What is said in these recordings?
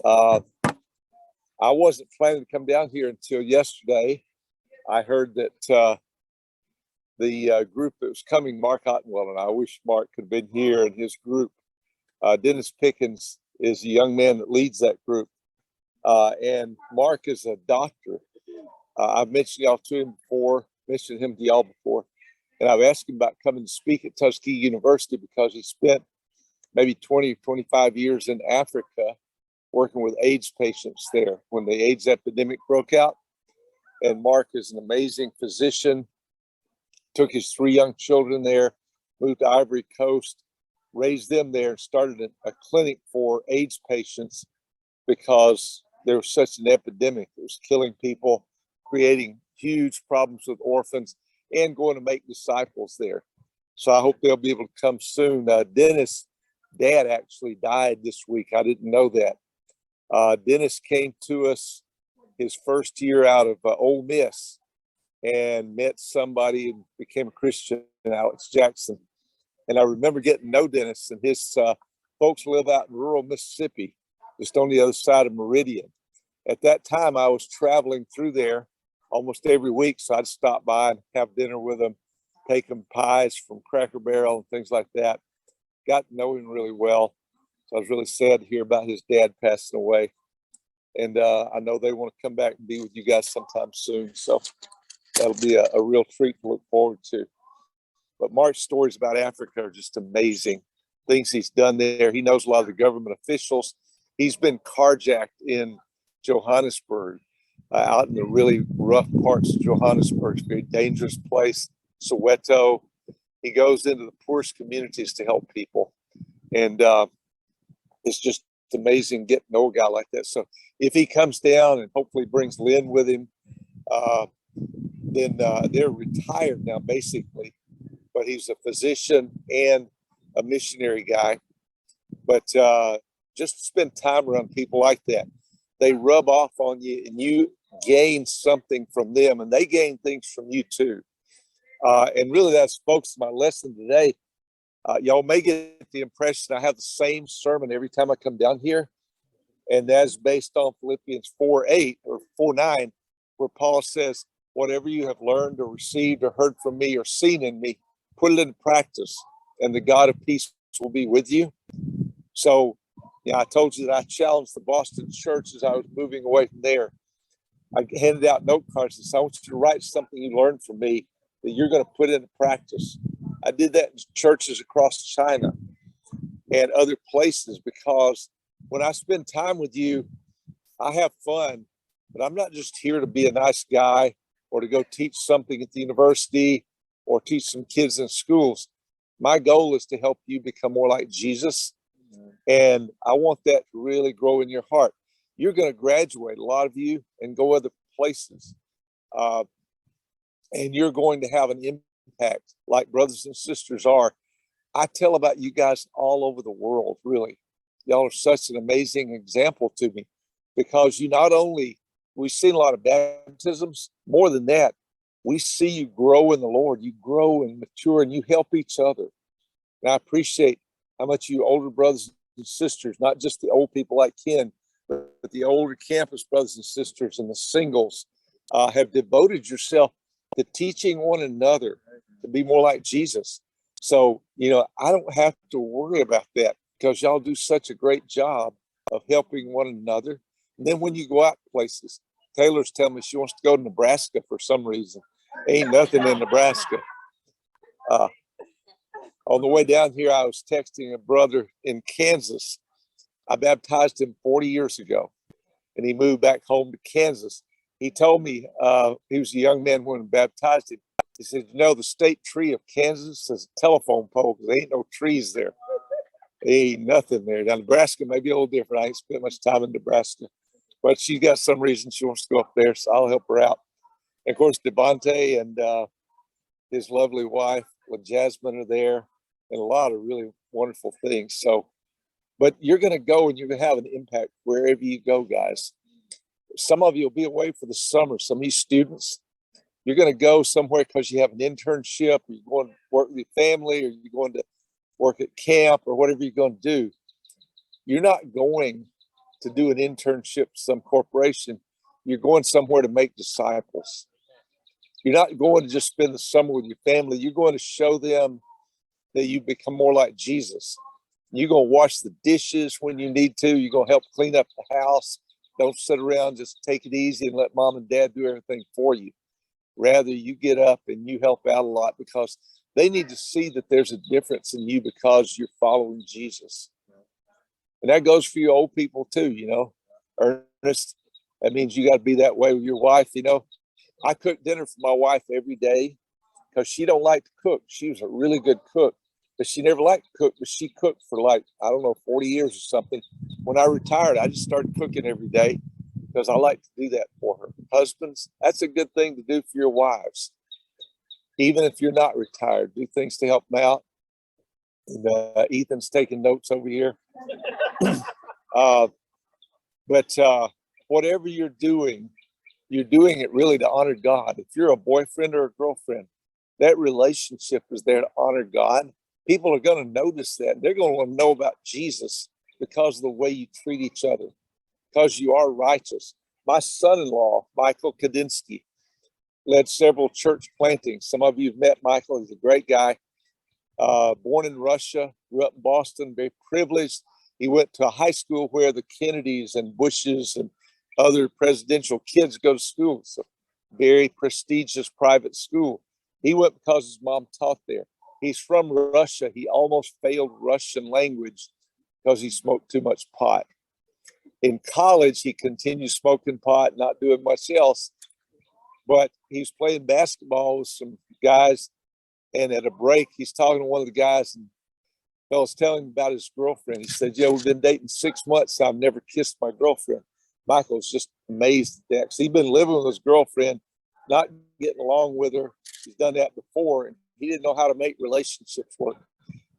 Uh, I wasn't planning to come down here until yesterday. I heard that the group that was coming, Mark Ottenwell, and I wish Mark could have been here, and his group, Dennis Pickens is a young man that leads that group. And Mark is a doctor. I've mentioned y'all to him before, mentioned him to y'all before. And I've asked him about coming to speak at Tuskegee University because he spent maybe 20, 25 years in Africa working with AIDS patients there when the AIDS epidemic broke out. And Mark is an amazing physician, took his 3 young children there, moved to Ivory Coast, raised them there, and started a clinic for AIDS patients because there was such an epidemic. It was killing people, creating huge problems with orphans, and going to make disciples there. So I hope they'll be able to come soon. Dennis' dad actually died this week. I didn't know that. Dennis came to us his first year out of Ole Miss and met somebody and became a Christian, Alex Jackson. And I remember getting to know Dennis, and his folks live out in rural Mississippi, just on the other side of Meridian. At that time, I was traveling through there almost every week, so I'd stop by and have dinner with them, take them pies from Cracker Barrel and things like that. Got to know him really well. So I was really sad to hear about his dad passing away. And I know they want to come back and be with you guys sometime soon. So that'll be a real treat to look forward to. But Mark's stories about Africa are just amazing. Things he's done there. He knows a lot of the government officials. He's been carjacked in Johannesburg, out in the really rough parts of Johannesburg. It's a very dangerous place. Soweto. He goes into the poorest communities to help people. And it's just amazing getting to know a guy like that. So if he comes down and hopefully brings Lynn with him, then they're retired now, basically. But he's a physician and a missionary guy. But just spend time around people like that. They rub off on you, and you gain something from them, and they gain things from you too. And really, that's, folks, my lesson today. Y'all may get the impression I have the same sermon every time I come down here, and that's based on Philippians 4:8 or 4:9, where Paul says, whatever you have learned or received or heard from me or seen in me, put it into practice, and the God of peace will be with you. So, I told you that I challenged the Boston church as I was moving away from there. I handed out note cards and said, I want you to write something you learned from me that you're going to put into practice. I did that in churches across China and other places, because when I spend time with you, I have fun, but I'm not just here to be a nice guy or to go teach something at the university or teach some kids in schools. My goal is to help you become more like Jesus. And I want that to really grow in your heart. You're going to graduate, a lot of you, and go other places. And you're going to have an impact like brothers and sisters are. I tell about you guys all over the world, really. Y'all are such an amazing example to me, because you not only, we've seen a lot of baptisms, more than that, we see you grow in the Lord. You grow and mature, and you help each other. And I appreciate how much you older brothers and sisters, not just the old people like Ken, but the older campus brothers and sisters and the singles, have devoted yourself to teaching one another to be more like Jesus. So, I don't have to worry about that, because y'all do such a great job of helping one another. And then when you go out places, Taylor's telling me she wants to go to Nebraska for some reason. Ain't nothing in Nebraska. On the way down here, I was texting a brother in Kansas. I baptized him 40 years ago, and he moved back home to Kansas. He told me he was a young man when I baptized him. He said, the state tree of Kansas is a telephone pole, because there ain't no trees there. There ain't nothing there. Now, Nebraska may be a little different. I ain't spent much time in Nebraska. But she's got some reason she wants to go up there, so I'll help her out. And of course, Devontae and his lovely wife with Jasmine are there, and a lot of really wonderful things. So, but you're going to go and you're going to have an impact wherever you go, guys. Some of you will be away for the summer. Some of you students, you're going to go somewhere because you have an internship, or you're going to work with your family, or you're going to work at camp, or whatever you're going to do. You're not going to do an internship with some corporation. You're going somewhere to make disciples. You're not going to just spend the summer with your family. You're going to show them that you become more like Jesus. You're going to wash the dishes when you need to. You're going to help clean up the house. Don't sit around, just take it easy and let mom and dad do everything for you. Rather, you get up and you help out a lot, because they need to see that there's a difference in you because you're following Jesus. And that goes for you old people too, Ernest. That means you got to be that way with your wife. I cook dinner for my wife every day because she don't like to cook. She was a really good cook, but she never liked to cook, but she cooked for 40 years or something. When I retired, I just started cooking every day because I like to do that for her. Husbands, that's a good thing to do for your wives. Even if you're not retired, do things to help them out. And, Ethan's taking notes over here. But whatever you're doing it really to honor God. If you're a boyfriend or a girlfriend, that relationship is there to honor God. People are going to notice that. They're going to want to know about Jesus because of the way you treat each other, because you are righteous. My son-in-law, Michael Kadinsky, led several church plantings. Some of you have met Michael. He's a great guy. Born in Russia, grew up in Boston, very privileged. He went to a high school where the Kennedys and Bushes and other presidential kids go to school. It's a very prestigious private school. He went because his mom taught there. He's from Russia. He almost failed Russian language because he smoked too much pot. In college, he continued smoking pot, not doing much else. But he's playing basketball with some guys, and at a break, he's talking to one of the guys, and the fellow's telling him about his girlfriend. He said, "Yeah, we've been dating 6 months. I've never kissed my girlfriend." Michael's just amazed at that. He's been living with his girlfriend, not getting along with her. He's done that before, and he didn't know how to make relationships work.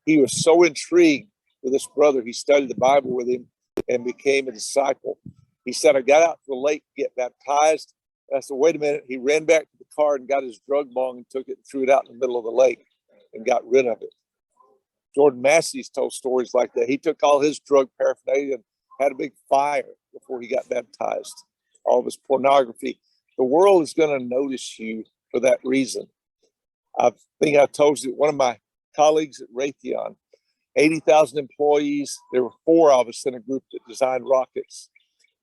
He was so intrigued with this brother. He studied the Bible with him and became a disciple. He said, "I got out to the lake to get baptized." I said, "Wait a minute." He ran back to the car and got his drug bong and took it and threw it out in the middle of the lake and got rid of it. Jordan Massey's told stories like that. He took all his drug paraphernalia and had a big fire before he got baptized. All of his pornography. The world is going to notice you for that reason. I think I told you that one of my colleagues at Raytheon, 80,000 employees, there were 4 of us in a group that designed rockets.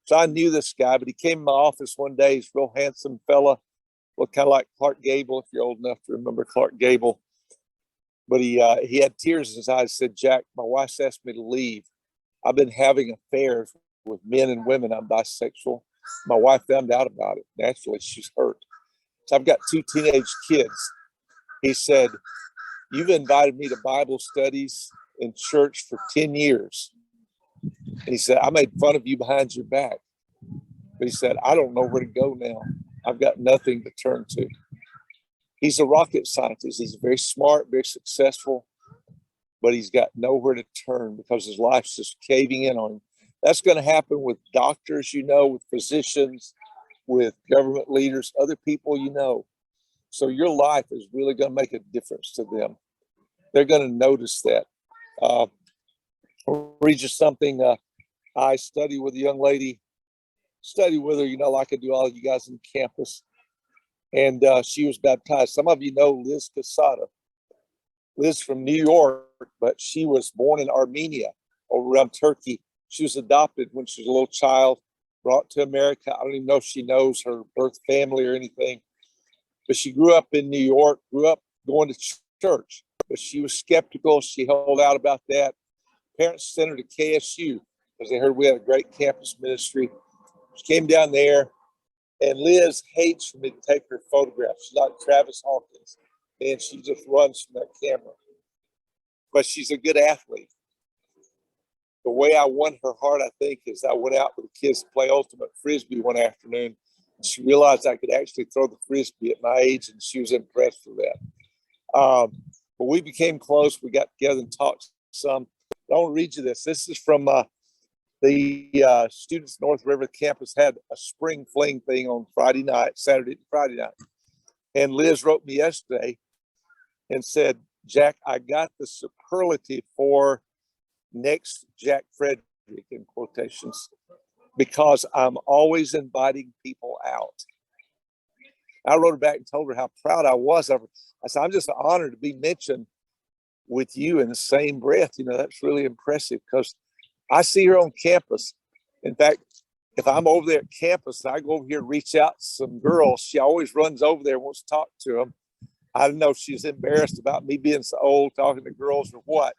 So I knew this guy, but he came in my office one day. He's a real handsome fella, looked kind of like Clark Gable, if you're old enough to remember Clark Gable. But he had tears in his eyes. Said, "Jack, my wife's asked me to leave. I've been having affairs with men and women. I'm bisexual. My wife found out about it. Naturally, she's hurt. So I've got 2 teenage kids." He said, "You've invited me to Bible studies in church for 10 years. And he said, I made fun of you behind your back. But he said, I don't know where to go now. I've got nothing to turn to." He's a rocket scientist. He's very smart, very successful, but he's got nowhere to turn because his life's just caving in on him. That's going to happen with doctors, with physicians, with government leaders, other people. So your life is really going to make a difference to them. They're going to notice that. I'll read you something. I study with a young lady, study with her, like I do all you guys on campus. And she was baptized. Some of you know Liz Casada. Liz from New York, but she was born in Armenia, over around Turkey. She was adopted when she was a little child, brought to America. I don't even know if she knows her birth family or anything. But she grew up in New York, grew up going to church. But she was skeptical. She held out about that. Parents sent her to KSU because they heard we had a great campus ministry. She came down there, and Liz hates for me to take her photographs. She's like Travis Hawkins, and she just runs from that camera. But she's a good athlete. The way I won her heart, I think, is I went out with the kids to play ultimate frisbee one afternoon. And she realized I could actually throw the frisbee at my age, and she was impressed with that. But we became close. We got together and talked some. I want to read you this. This is from the students North River campus had a spring fling thing on Saturday and Friday night. And Liz wrote me yesterday and said, Jack, I got the superlative for next Jack Frederick in quotations. because I'm always inviting people out. I wrote her back and told her how proud I was of her. I said, I'm just honored to be mentioned with you in the same breath. You know, that's really impressive because I see her on campus. In fact, if I'm over there at campus and I go over here and reach out to some girls, she always runs over there and wants to talk to them. I don't know if she's embarrassed about me being so old talking to girls or what.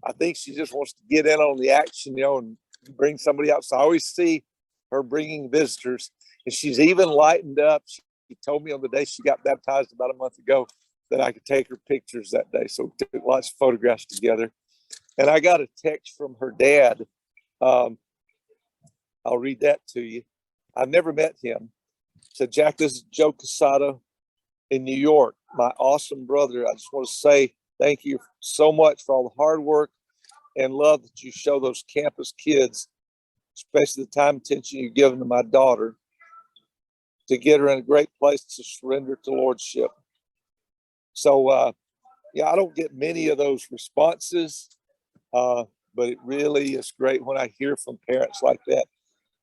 I think she just wants to get in on the action, you know, and bring somebody out. So I always see her bringing visitors, and she's even lightened up. She told me on the day she got baptized about a month ago that I could take her pictures that day. So we took lots of photographs together. And I got a text from her dad. I'll read that to you. I've never met him. Said, Jack, this is Joe Casado in New York, my awesome brother. I just want to say thank you so much for all the hard work and love that you show those campus kids, especially the time and attention you've given to my daughter to get her in a great place to surrender to Lordship. So, yeah, I don't get many of those responses, but it really is great when I hear from parents like that.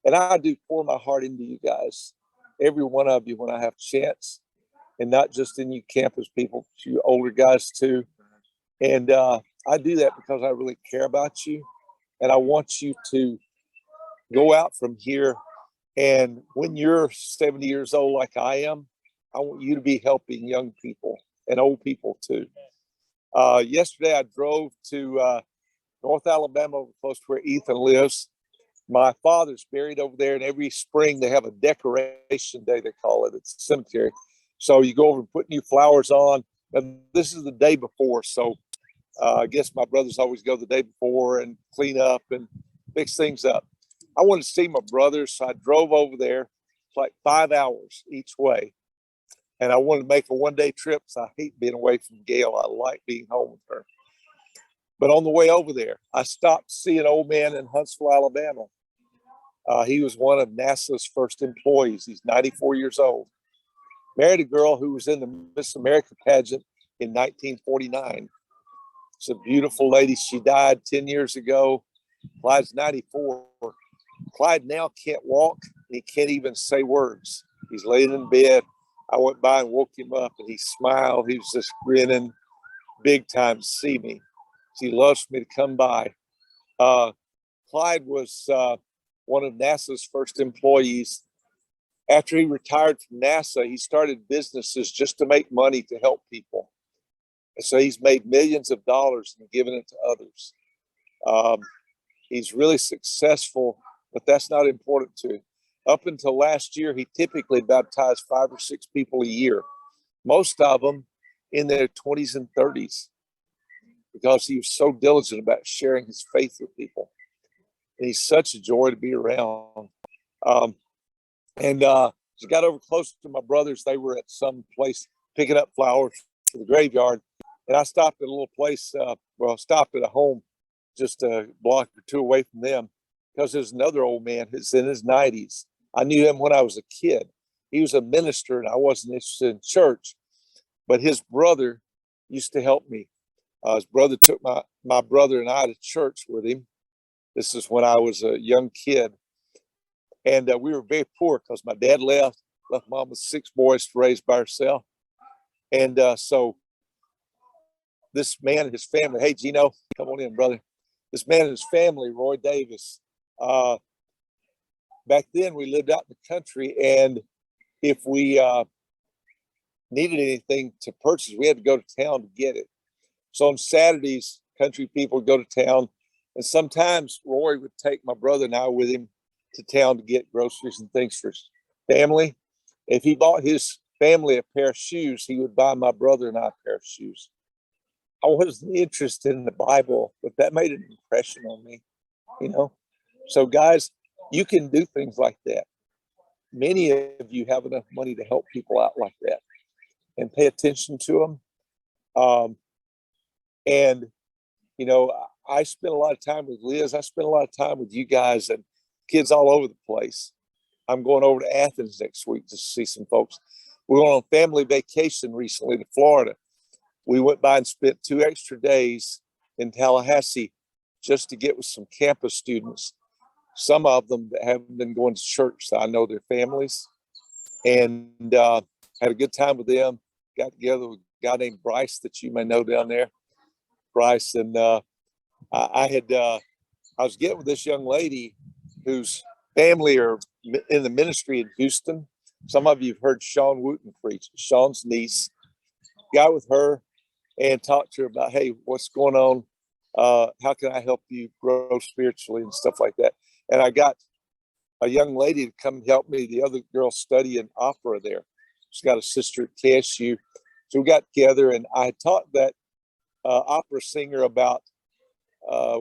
And I do pour my heart into you guys, every one of you, when I have a chance, and not just in you campus people, you older guys too. And I do that because I really care about you. And I want you to go out from here. And when you're 70 years old, like I am, I want you to be helping young people and old people too. Yesterday, I drove to North Alabama, close to where Ethan lives. My father's buried over there, and every spring they have a decoration day, they call it. It's a cemetery. So you go over and put new flowers on. And this is the day before. So I guess my brothers always go the day before and clean up and fix things up. I wanted to see my brothers, so I drove over there. It's like 5 hours each way. And I wanted to make a one-day trip, so I hate being away from Gail. I like being home with her. But on the way over there, I stopped to see an old man in Huntsville, Alabama. He was one of NASA's first employees. He's 94 years old. Married a girl who was in the Miss America pageant in 1949. It's a beautiful lady. She died 10 years ago. Clyde's 94. Clyde now can't walk. And he can't even say words. He's laying in bed. I went by and woke him up, and he smiled. He was just grinning big time to see me. He loves me to come by. Clyde was one of NASA's first employees. After he retired from NASA, he started businesses just to make money to help people. And so he's made millions of dollars and given it to others. He's really successful, but that's not important to him. Up until last year, he typically baptized 5 or 6 people a year, most of them in their 20s and 30s, because he was so diligent about sharing his faith with people. And he's such a joy to be around. As I got over close to my brothers, they were at some place picking up flowers for the graveyard. And I stopped at a little place, stopped at a home just a block or two away from them, because there's another old man who's in his 90s. I knew him when I was a kid. He was a minister, and I wasn't interested in church. But his brother used to help me. His brother took my brother and I to church with him. This is when I was a young kid. And we were very poor because my dad left mom with 6 boys to raise by herself. And so this man and his family, hey, Gino, come on in, brother. This man and his family, Roy Davis, back then we lived out in the country, and if we needed anything to purchase, we had to go to town to get it. So on Saturdays, country people would go to town, and sometimes Roy would take my brother and I with him to town to get groceries and things for his family. If he bought his family a pair of shoes, he would buy my brother and I a pair of shoes. I wasn't interested in the Bible, but that made an impression on me, you know. So guys, you can do things like that. Many of you have enough money to help people out like that, and pay attention to them. And, you know, I spent a lot of time with Liz. I spent a lot of time with you guys and kids all over the place. I'm going over to Athens next week to see some folks. We went on family vacation recently to Florida. We went by and spent 2 extra days in Tallahassee just to get with some campus students. some of them that haven't been going to church. So I know their families, and had a good time with them. Got together with a guy named Bryce that you may know down there, Bryce, and I was getting with this young lady whose family are in the ministry in Houston. Some of you have heard Sean Wooten preach. Sean's niece. Got with her and talked to her about, hey, what's going on? How can I help you grow spiritually and stuff like that? And I got a young lady to come and help me. The other girl studying opera there. She's got a sister at KSU. So we got together, and I taught that opera singer about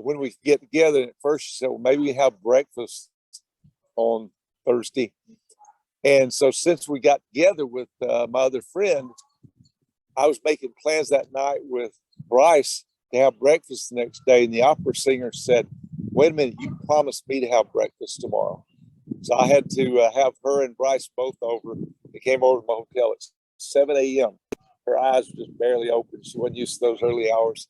when we get together. And at first she said, well, maybe we have breakfast on Thursday. And so since we got together with my other friend, I was making plans that night with Bryce to have breakfast the next day. And the opera singer said, wait a minute, you promised me to have breakfast tomorrow. So I had to have her and Bryce both over. They came over to my hotel at 7 a.m. Her eyes were just barely open. She wasn't used to those early hours,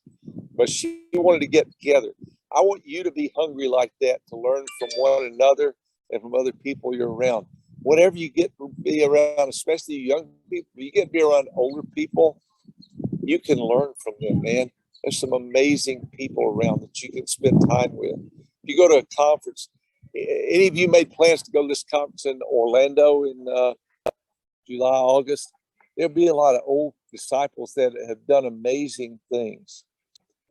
but she wanted to get together. I want you to be hungry like that, to learn from one another and from other people you're around. Whenever you get to be around, especially young people, you get to be around older people, you can learn from them, man. There's some amazing people around that you can spend time with. If you go to a conference, any of you made plans to go to this conference in Orlando in July, August, there'll be a lot of old disciples that have done amazing things.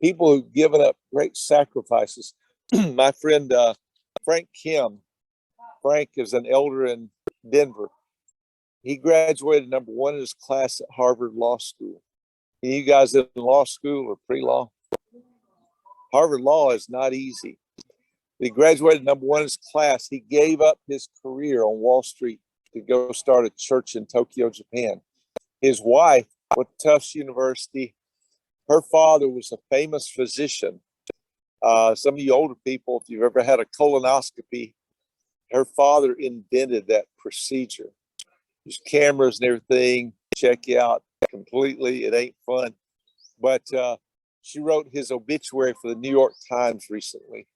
People who've given up great sacrifices. My friend Frank Kim. Frank is an elder in Denver. He graduated number one in his class at Harvard Law School. And you guys in law school or pre-law? Harvard Law is not easy. He graduated number one in his class. He gave up his career on Wall Street to go start a church in Tokyo, Japan. His wife went to Tufts University. Her father was a famous physician. Some of you older people, if you've ever had a colonoscopy, her father invented that procedure. There's cameras and everything. Check you out completely. It ain't fun. But she wrote his obituary for the New York Times recently,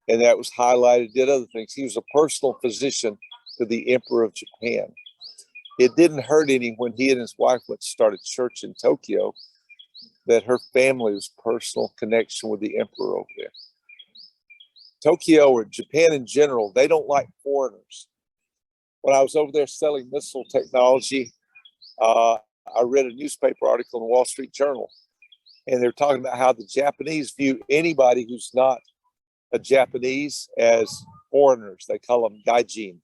and that was highlighted, did other things. He was a personal physician to the Emperor of Japan. It didn't hurt any when he and his wife went to start a church in Tokyo that her family was personal connection with the Emperor over there. Tokyo or Japan in general, they don't like foreigners. When I was over there selling missile technology, I read a newspaper article in the Wall Street Journal, and they're talking about how the Japanese view anybody who's not a Japanese as foreigners. They call them gaijin.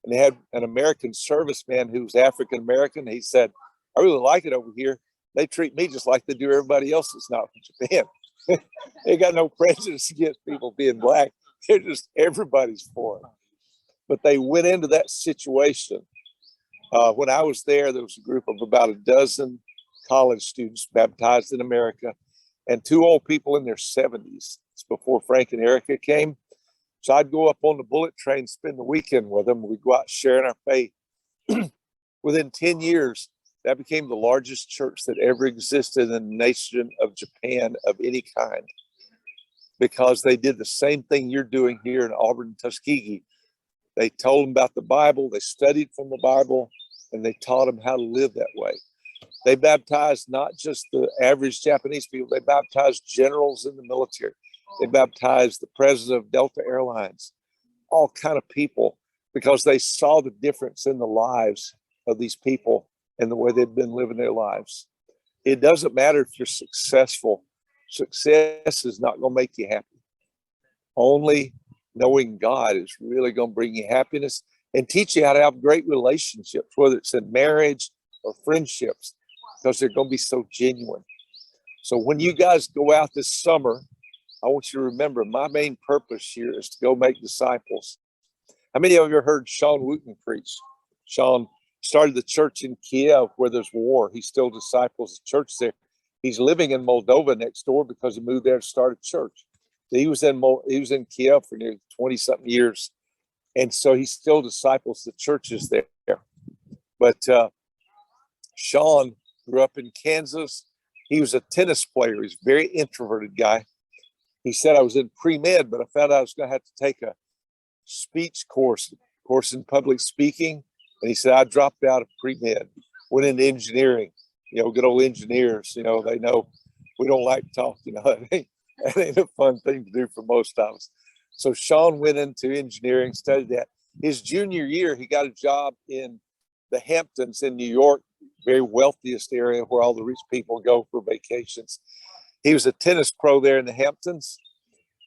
And they had an American serviceman who was African American. He said, I really like it over here. They treat me just like they do everybody else that's not from Japan. They got no prejudice against people being black. They're just everybody's foreign. But they went into that situation. When I was there was a group of about a dozen college students baptized in America and two old people in their 70s. It's before Frank and Erica came. So I'd go up on the bullet train, spend the weekend with them. We'd go out sharing our faith. Within 10 years, that became the largest church that ever existed in the nation of Japan of any kind, because they did the same thing you're doing here in Auburn, Tuskegee. They told them about the Bible, they studied from the Bible, and they taught them how to live that way. They baptized not just the average Japanese people, they baptized generals in the military. They baptized the president of Delta Airlines, all kind of people, because they saw the difference in the lives of these people and the way they've been living their lives. It doesn't matter if you're successful. Success is not going to make you happy. Only knowing God is really going to bring you happiness and teach you how to have great relationships, whether it's in marriage or friendships, because they're going to be so genuine. So when you guys go out this summer, I want you to remember my main purpose here is to go make disciples. How many of you heard Sean Wooten preach? Sean started the church in Kiev where there's war. He still disciples the church there. He's living in Moldova next door because he moved there to start a church. He was in Kiev for nearly 20-something years. And so he still disciples the churches there. But Sean grew up in Kansas. He was a tennis player. He's a very introverted guy. He said, I was in pre-med, but I found out I was going to have to take a speech course in public speaking. And he said, I dropped out of pre-med, went into engineering. Good old engineers, they know we don't like to talk, that ain't a fun thing to do for most of us. So Sean went into engineering, studied that. His junior year, he got a job in the Hamptons in New York, very wealthiest area where all the rich people go for vacations. He was a tennis pro there in the Hamptons,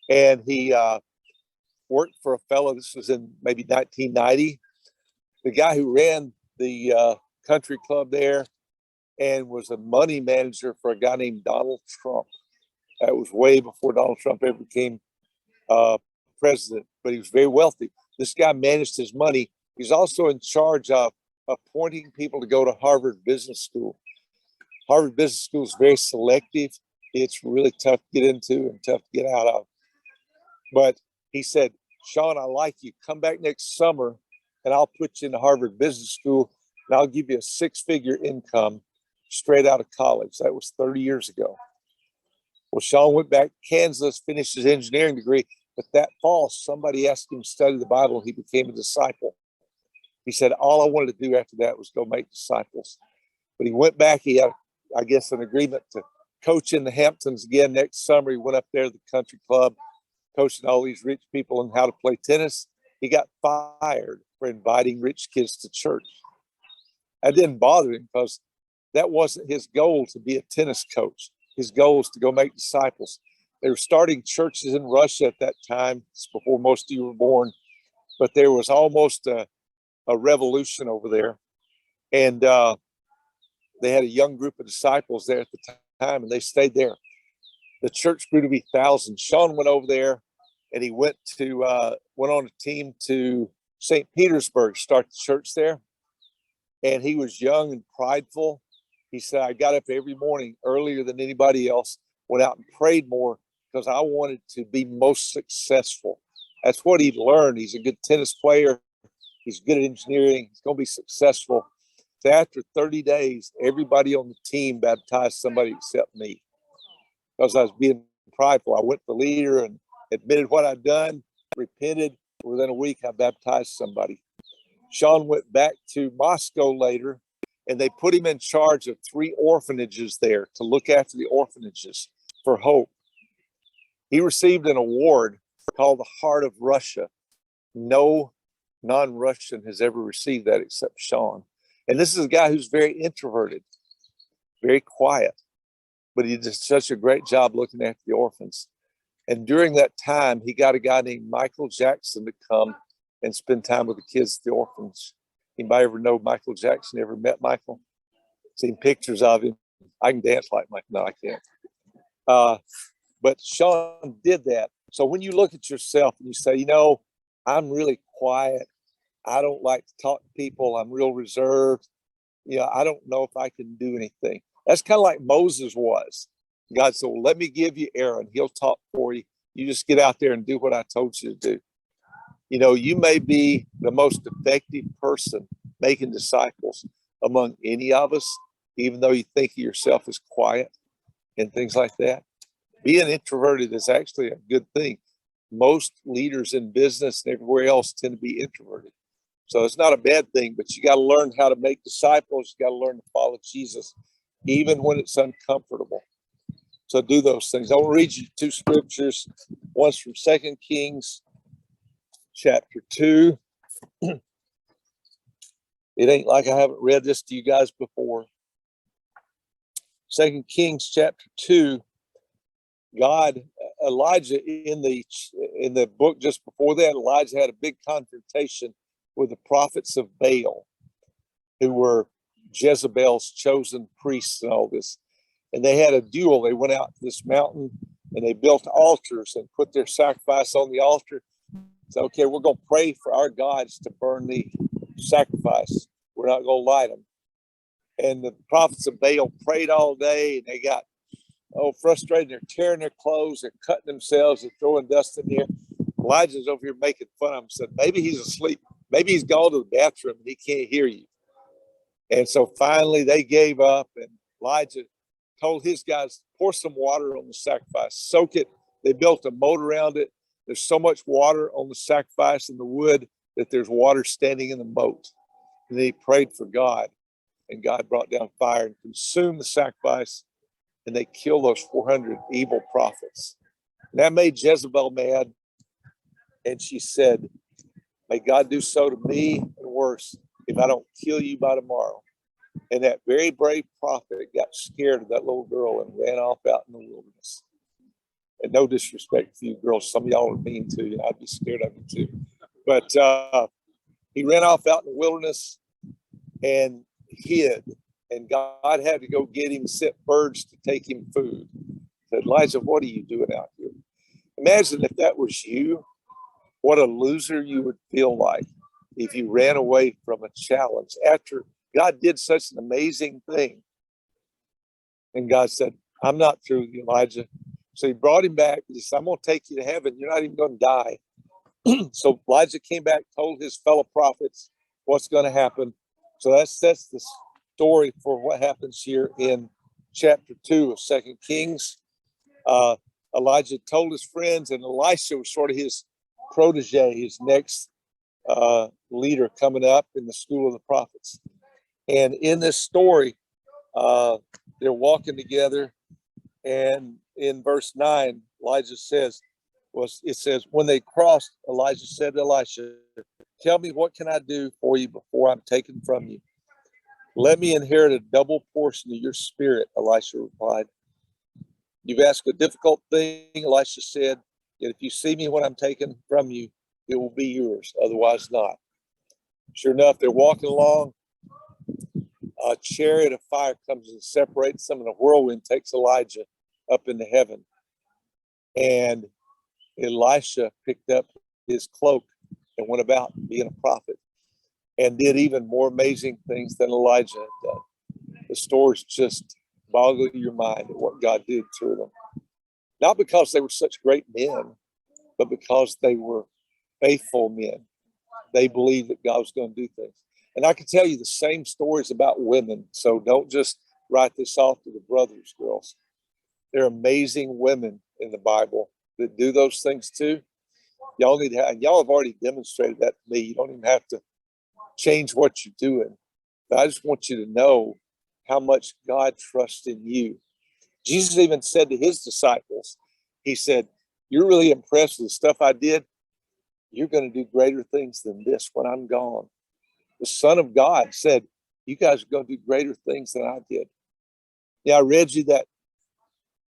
and he worked for a fellow. This was in maybe 1990. The guy who ran the country club there and was a money manager for a guy named Donald Trump. That was way before Donald Trump ever became president, but he was very wealthy. This guy managed his money. He's also in charge of appointing people to go to Harvard Business School. Harvard Business School is very selective. It's really tough to get into and tough to get out of. But he said, Sean, I like you. Come back next summer and I'll put you in the Harvard Business School and I'll give you a 6-figure income straight out of college. That was 30 years ago. Well, Sean went back to Kansas, finished his engineering degree, but that fall, somebody asked him to study the Bible and he became a disciple. He said, all I wanted to do after that was go make disciples. But he went back, he had, I guess, an agreement to coach in the Hamptons again next summer. He went up there to the country club, coaching all these rich people on how to play tennis. He got fired for inviting rich kids to church. That didn't bother him because that wasn't his goal to be a tennis coach. His goal was to go make disciples. They were starting churches in Russia at that time. It's before most of you were born, but there was almost a revolution over there. And they had a young group of disciples there at the time, and they stayed there. The church grew to be thousands. Sean went over there, and he went on a team to St. Petersburg, start the church there. And he was young and prideful. He said, I got up every morning earlier than anybody else, went out and prayed more because I wanted to be most successful. That's what he learned. He's a good tennis player. He's good at engineering. He's going to be successful. So after 30 days, everybody on the team baptized somebody except me because I was being prideful. I went to the leader and admitted what I'd done, repented. Within a week, I baptized somebody. Sean went back to Moscow later, and they put him in charge of 3 orphanages there to look after the orphanages for hope. He received an award called the Heart of Russia. No non-Russian has ever received that except Sean. And this is a guy who's very introverted, very quiet, but he did such a great job looking after the orphans. And during that time, he got a guy named Michael Jackson to come and spend time with the kids at the orphans. Anybody ever know Michael Jackson? Ever met Michael? Seen pictures of him? I can dance like Michael. No, I can't. But Sean did that. So when you look at yourself and you say, I'm really quiet. I don't like to talk to people. I'm real reserved. I don't know if I can do anything. That's kind of like Moses was. God said, well, let me give you Aaron. He'll talk for you. You just get out there and do what I told you to do. You may be the most effective person making disciples among any of us, even though you think of yourself as quiet and things like that. Being introverted is actually a good thing. Most leaders in business and everywhere else tend to be introverted. So it's not a bad thing, but you got to learn how to make disciples. You got to learn to follow Jesus, even when it's uncomfortable. So do those things. I want to read you 2 scriptures. One's from 2 Kings chapter 2. It ain't like I haven't read this to you guys before. 2 Kings chapter 2. Elijah in the book just before that, Elijah had a big confrontation with the prophets of Baal, who were Jezebel's chosen priests and all this. And they had a duel. They went out to this mountain and they built altars and put their sacrifice on the altar. So, okay, we're going to pray for our gods to burn the sacrifice. We're not going to light them. And the prophets of Baal prayed all day and they got frustrated. They're tearing their clothes. They're cutting themselves. They're throwing dust in the air. Elijah's over here making fun of him. Said, maybe he's asleep. Maybe he's gone to the bathroom and he can't hear you. And so finally they gave up, and Elijah told his guys, pour some water on the sacrifice, soak it. They built a moat around it. There's so much water on the sacrifice and the wood that there's water standing in the moat. And then he prayed for God, and God brought down fire and consumed the sacrifice, and they killed those 400 evil prophets. And that made Jezebel mad, and she said, may God do so to me and worse if I don't kill you by tomorrow. And that very brave prophet got scared of that little girl and ran off out in the wilderness. And no disrespect to you girls, some of y'all are mean to you. I'd be scared of you too. But he ran off out in the wilderness and hid. And God had to go get him, sent birds to take him food. Said, Elijah, what are you doing out here? Imagine if that was you, what a loser you would feel like if you ran away from a challenge after God did such an amazing thing. And God said, I'm not through with you, Elijah. So he brought him back. He said, I'm going to take you to heaven. You're not even going to die. So Elijah came back, told his fellow prophets what's going to happen. So that sets the story for what happens here in chapter 2 of 2 Kings. Elijah told his friends, and Elisha was sort of his protege, his next leader coming up in the school of the prophets. And in this story, they're walking together. And in verse 9, Elijah says, it says, when they crossed, Elijah said to Elisha, tell me, what can I do for you before I'm taken from you? Let me inherit a double portion of your spirit, Elisha replied. You've asked a difficult thing, Elisha said, yet if you see me when I'm taken from you, it will be yours, otherwise not. Sure enough, they're walking along. A chariot of fire comes and separates them, and a whirlwind takes Elijah up into heaven. And Elisha picked up his cloak and went about being a prophet and did even more amazing things than Elijah had done. The stories just boggle your mind at what God did through them. Not because they were such great men, but because they were faithful men. They believed that God was going to do things. And I can tell you the same stories about women. So don't just write this off to the brothers, girls. There are amazing women in the Bible that do those things too. Y'all need to, and y'all have already demonstrated that to me. You don't even have to change what you're doing. But I just want you to know how much God trusts in you. Jesus even said to his disciples, he said, you're really impressed with the stuff I did. You're going to do greater things than this when I'm gone. The Son of God said, you guys are going to do greater things than I did. Yeah, I read you that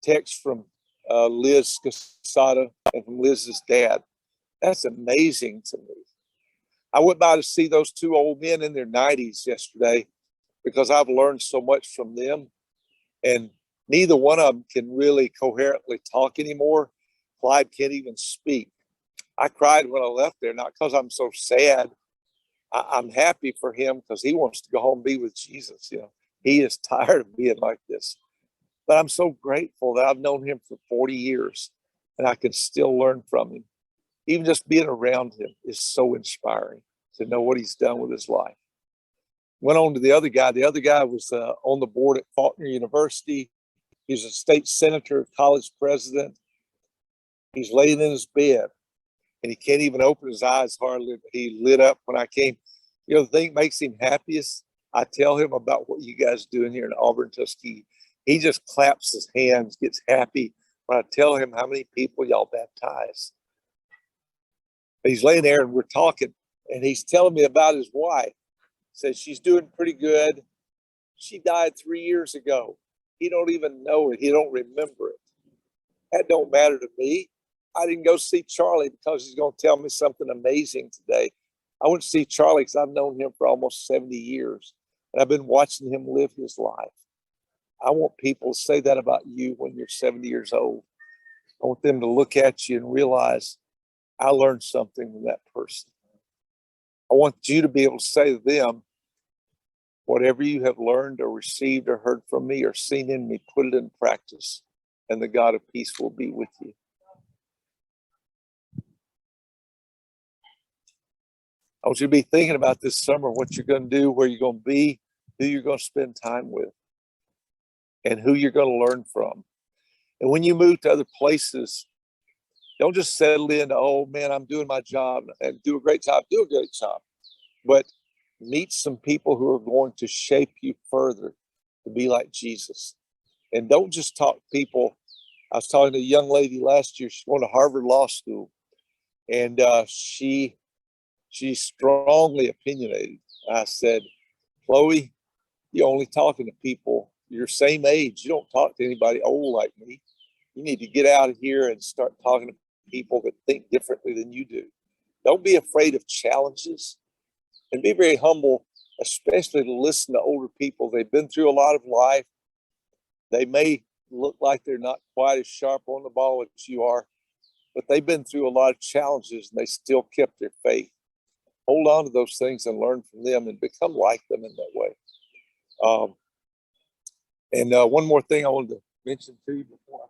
text from Liz Casada and from Liz's dad. That's amazing to me. I went by to see those two old men in their 90s yesterday because I've learned so much from them. And neither one of them can really coherently talk anymore. Clyde can't even speak. I cried when I left there, not because I'm so sad. I'm happy for him because he wants to go home and be with Jesus. You know, he is tired of being like this. But I'm so grateful that I've known him for 40 years and I can still learn from him. Even just being around him is so inspiring to know what he's done with his life. Went on to the other guy. The other guy was on the board at Faulkner University. He's a state senator, college president. He's laying in his bed and he can't even open his eyes hardly. He lit up when I came. You know, the thing that makes him happiest, I tell him about what you guys are doing here in Auburn, Tuskegee. He just claps his hands, gets happy when I tell him how many people y'all baptize. He's laying there and we're talking and he's telling me about his wife. Says she's doing pretty good. She died 3 years ago. He don't even know it. He don't remember it. That don't matter to me. I didn't go see Charlie because he's going to tell me something amazing today. I went to see Charlie because I've known him for almost 70 years. And I've been watching him live his life. I want people to say that about you when you're 70 years old. I want them to look at you and realize I learned something from that person. I want you to be able to say to them, whatever you have learned or received or heard from me or seen in me, put it in practice, and the God of peace will be with you. I want you to be thinking about this summer, what you're going to do, where you're going to be, who you're going to spend time with, and who you're going to learn from. And when you move to other places, Don't just settle into, oh man, I'm doing my job and do a great job, but meet some people who are going to shape you further to be like Jesus. And don't just talk to people. I was talking to a young lady last year. She's going to Harvard Law School, and she's strongly opinionated. I said, Chloe, you're only talking to people your same age. You don't talk to anybody old like me. You need to get out of here and start talking to people that think differently than you do. Don't be afraid of challenges, and be very humble, especially to listen to older people. They've been through a lot of life. They may look like they're not quite as sharp on the ball as you are, but they've been through a lot of challenges and they still kept their faith. Hold on to those things and learn from them and become like them in that way. And one more thing I wanted to mention to you before I